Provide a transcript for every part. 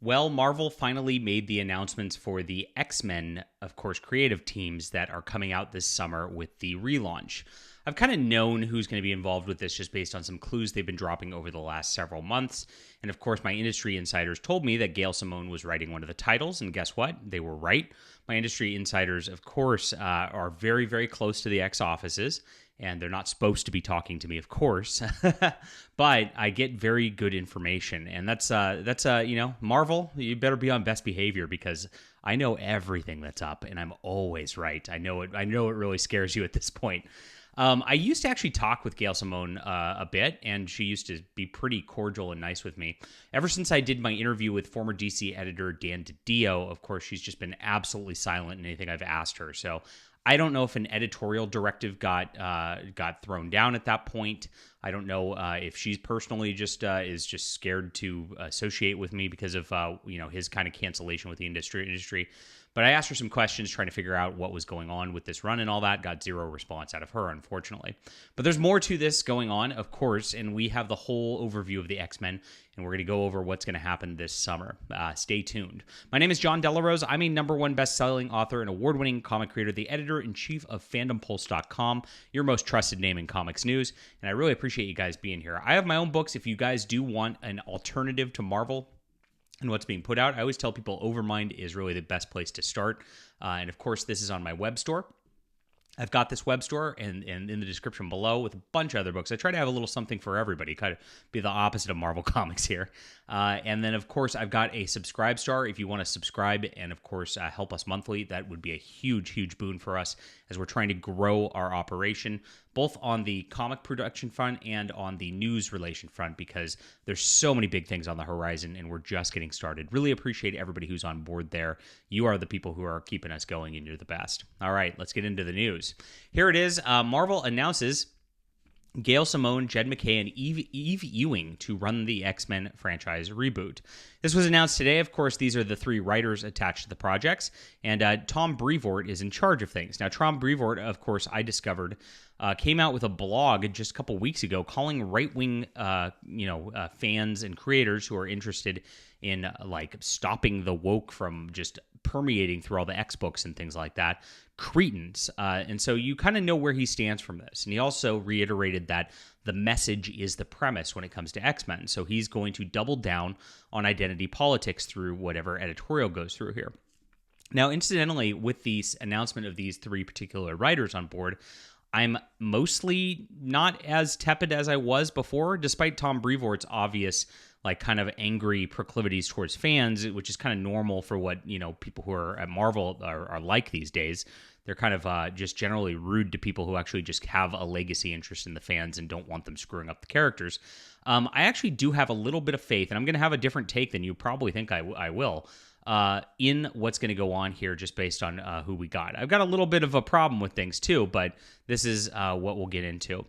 Well, Marvel finally made the announcements for the X-Men, of course, creative teams that are coming out this summer with the relaunch. I've kind of known who's going to be involved with this just based on some clues they've been dropping over the last several months. And of course, my industry insiders told me that Gail Simone was writing one of the titles, and guess what? They were right. My industry insiders, of course, are very, very close to the X offices, and they're not supposed to be talking to me, of course. But I get very good information, and that's Marvel. You better be on best behavior because I know everything that's up, and I'm always right. I know it. I know it really scares you at this point. I used to actually talk with Gail Simone a bit, and she used to be pretty cordial and nice with me. Ever since I did my interview with former DC editor Dan DiDio, of course, she's just been absolutely silent in anything I've asked her. So I don't know if an editorial directive got thrown down at that point. I don't know if she's personally just is just scared to associate with me because of his kind of cancellation with the industry. But I asked her some questions trying to figure out what was going on with this run and all that. Got zero response out of her, unfortunately. But there's more to this going on, of course, and we have the whole overview of the X-Men, and we're going to go over what's going to happen this summer. Stay tuned. My name is John Delarose. I'm a #1 best-selling author and award-winning comic creator, the editor-in-chief of FandomPulse.com, your most trusted name in comics news, and I really appreciate you guys being here. I have my own books. If you guys do want an alternative to Marvel and what's being put out, I always tell people Overmind is really the best place to start. And of course, this is on my web store. I've got this web store and in the description below with a bunch of other books. I try to have a little something for everybody, kind of be the opposite of Marvel Comics here. And then, of course, I've got a Subscribe Star. If you want to subscribe and, of course, help us monthly, that would be a huge, huge boon for us as we're trying to grow our operation, both on the comic production front and on the news relation front, because there's so many big things on the horizon and we're just getting started. Really appreciate everybody who's on board there. You are the people who are keeping us going, and you're the best. All right, let's get into the news. Here it is. Marvel announces Gail Simone, Jed MacKay, and Eve Ewing to run the X-Men franchise reboot. This was announced today. Of course, these are the three writers attached to the projects, and Tom Brevoort is in charge of things. Now, Tom Brevoort, of course, I discovered, came out with a blog just a couple weeks ago calling right-wing, fans and creators who are interested in stopping the woke from just permeating through all the X books and things like that, cretins. And so you kind of know where he stands from this. And he also reiterated that the message is the premise when it comes to X-Men. So he's going to double down on identity politics through whatever editorial goes through here. Now, incidentally, with the announcement of these three particular writers on board, I'm mostly not as tepid as I was before, despite Tom Brevoort's obvious kind of angry proclivities towards fans, which is kind of normal for what, people who are at Marvel are like these days. They're kind of just generally rude to people who actually just have a legacy interest in the fans and don't want them screwing up the characters. I actually do have a little bit of faith, and I'm going to have a different take than you probably think I will, in what's going to go on here just based on who we got. I've got a little bit of a problem with things too, but this is what we'll get into.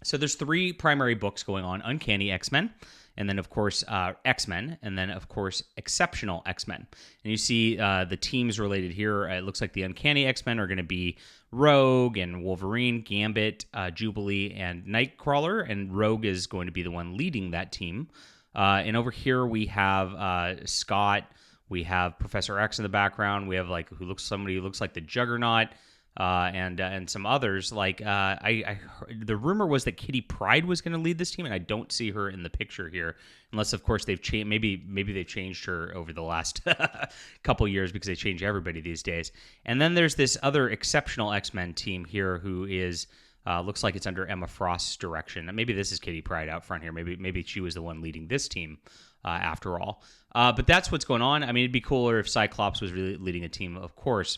So there's three primary books going on: Uncanny X-Men, and then, of course, X-Men, and then, of course, Exceptional X-Men. And you see the teams related here. It looks like the Uncanny X-Men are going to be Rogue and Wolverine, Gambit, Jubilee, and Nightcrawler, and Rogue is going to be the one leading that team. And over here we have Scott. We have Professor X in the background. We have somebody who looks like the Juggernaut. And some others. The rumor was that Kitty Pryde was going to lead this team, and I don't see her in the picture here, unless of course they've changed. Maybe they've changed her over the last couple years because they change everybody these days. And then there's this other Exceptional X-Men team here who is looks like it's under Emma Frost's direction. Maybe this is Kitty Pryde out front here. Maybe she was the one leading this team after all. But that's what's going on. I mean, it'd be cooler if Cyclops was really leading a team, of course.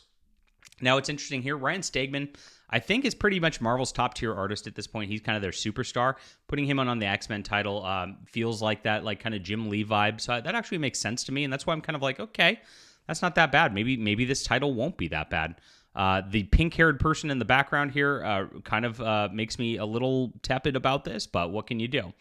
Now, it's interesting here. Ryan Stegman, I think, is pretty much Marvel's top-tier artist at this point. He's kind of their superstar. Putting him on the X-Men title feels like that, kind of Jim Lee vibe. So that actually makes sense to me, and that's why I'm kind of okay, that's not that bad. Maybe this title won't be that bad. The pink-haired person in the background here kind of makes me a little tepid about this, but what can you do?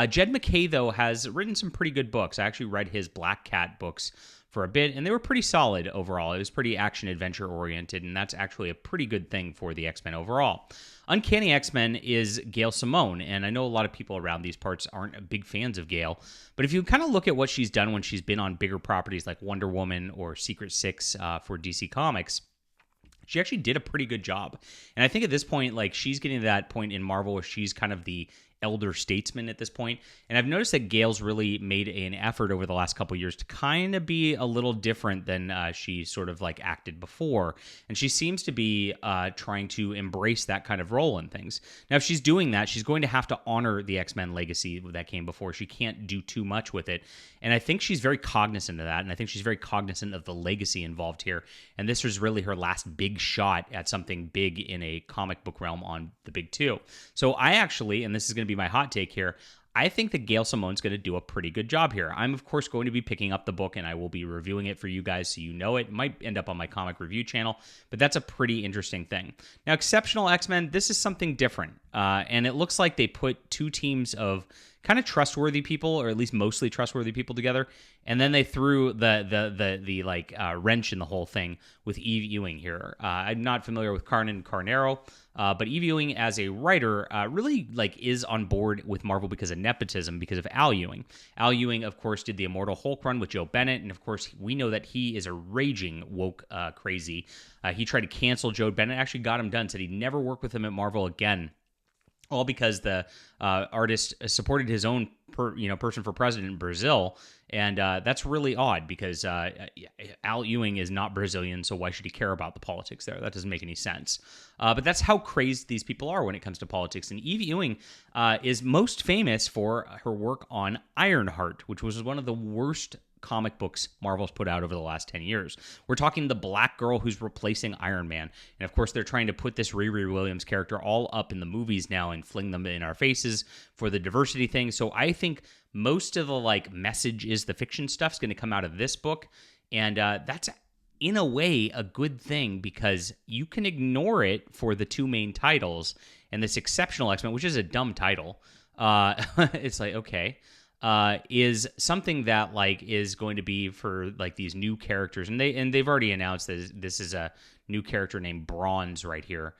Jed MacKay, though, has written some pretty good books. I actually read his Black Cat books for a bit, and they were pretty solid overall. It was pretty action-adventure oriented, and that's actually a pretty good thing for the X-Men overall. Uncanny X-Men is Gail Simone, and I know a lot of people around these parts aren't big fans of Gail, but if you kind of look at what she's done when she's been on bigger properties like Wonder Woman or Secret Six for DC Comics, she actually did a pretty good job. And I think at this point, like, she's getting to that point in Marvel where she's kind of the elder statesman at this point. And I've noticed that Gail's really made an effort over the last couple of years to kind of be a little different than she sort of like acted before. And she seems to be trying to embrace that kind of role in things. Now, if she's doing that, she's going to have to honor the X-Men legacy that came before. She can't do too much with it. And I think she's very cognizant of that. And I think she's very cognizant of the legacy involved here. And this was really her last big shot at something big in a comic book realm on the big two. So I actually, and this is going to be my hot take here, I think that Gail Simone's going to do a pretty good job here. I'm, of course, going to be picking up the book, and I will be reviewing it for you guys so you know it. It might end up on my comic review channel, but that's a pretty interesting thing. Now, Exceptional X-Men, this is something different, and it looks like they put two teams of kind of trustworthy people, or at least mostly trustworthy people together, and then they threw the wrench in the whole thing with Eve Ewing here. I'm not familiar with Carnan Carnero, but Eve Ewing as a writer really is on board with Marvel because of nepotism, because of Al Ewing. Al Ewing, of course, did the Immortal Hulk run with Joe Bennett, and of course, we know that he is a raging woke crazy. He tried to cancel Joe Bennett, actually got him done, said he'd never work with him at Marvel again. All because the artist supported his own person for president in Brazil. And that's really odd because Al Ewing is not Brazilian, so why should he care about the politics there? That doesn't make any sense. But that's how crazed these people are when it comes to politics. And Eve Ewing is most famous for her work on Ironheart, which was one of the worst comic books Marvel's put out over the last 10 years. We're talking the black girl who's replacing Iron Man. And of course, they're trying to put this Riri Williams character all up in the movies now and fling them in our faces for the diversity thing. So I think most of the message is the fiction stuff's going to come out of this book. And that's in a way a good thing because you can ignore it for the two main titles. And this Exceptional X-Men, which is a dumb title, it's like, okay, is something that is going to be for these new characters, and they've already announced that this is a new character named Bronze right here,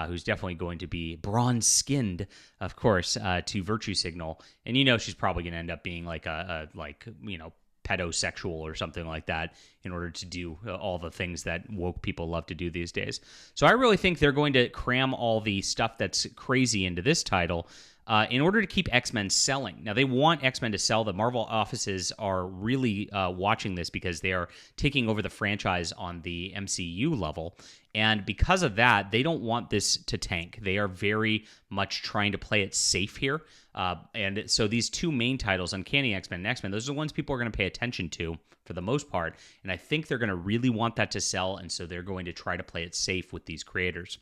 who's definitely going to be bronze-skinned, of course, to virtue signal, and she's probably going to end up being pedosexual or something like that in order to do all the things that woke people love to do these days. So I really think they're going to cram all the stuff that's crazy into this title in order to keep X-Men selling. Now, they want X-Men to sell. The Marvel offices are really watching this because they are taking over the franchise on the MCU level. And because of that, they don't want this to tank. They are very much trying to play it safe here. And so these two main titles, Uncanny X-Men and X-Men, those are the ones people are going to pay attention to for the most part. And I think they're going to really want that to sell. And so they're going to try to play it safe with these creators.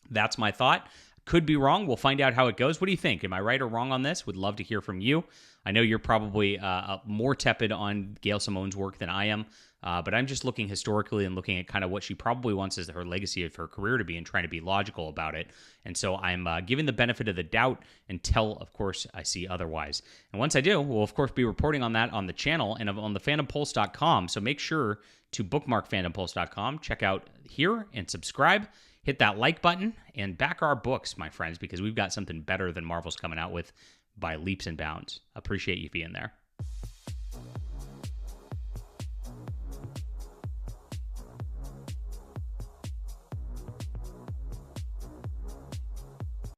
That's my thought. Could be wrong. We'll find out how it goes. What do you think? Am I right or wrong on this? Would love to hear from you. I know you're probably more tepid on Gail Simone's work than I am, but I'm just looking historically and looking at kind of what she probably wants as her legacy of her career to be and trying to be logical about it. And so I'm giving the benefit of the doubt until, of course, I see otherwise. And once I do, we'll, of course, be reporting on that on the channel and on the fandompulse.com. So make sure to bookmark fandompulse.com, check out here and subscribe. Hit that like button and back our books, my friends, because we've got something better than Marvel's coming out with by leaps and bounds. Appreciate you being there.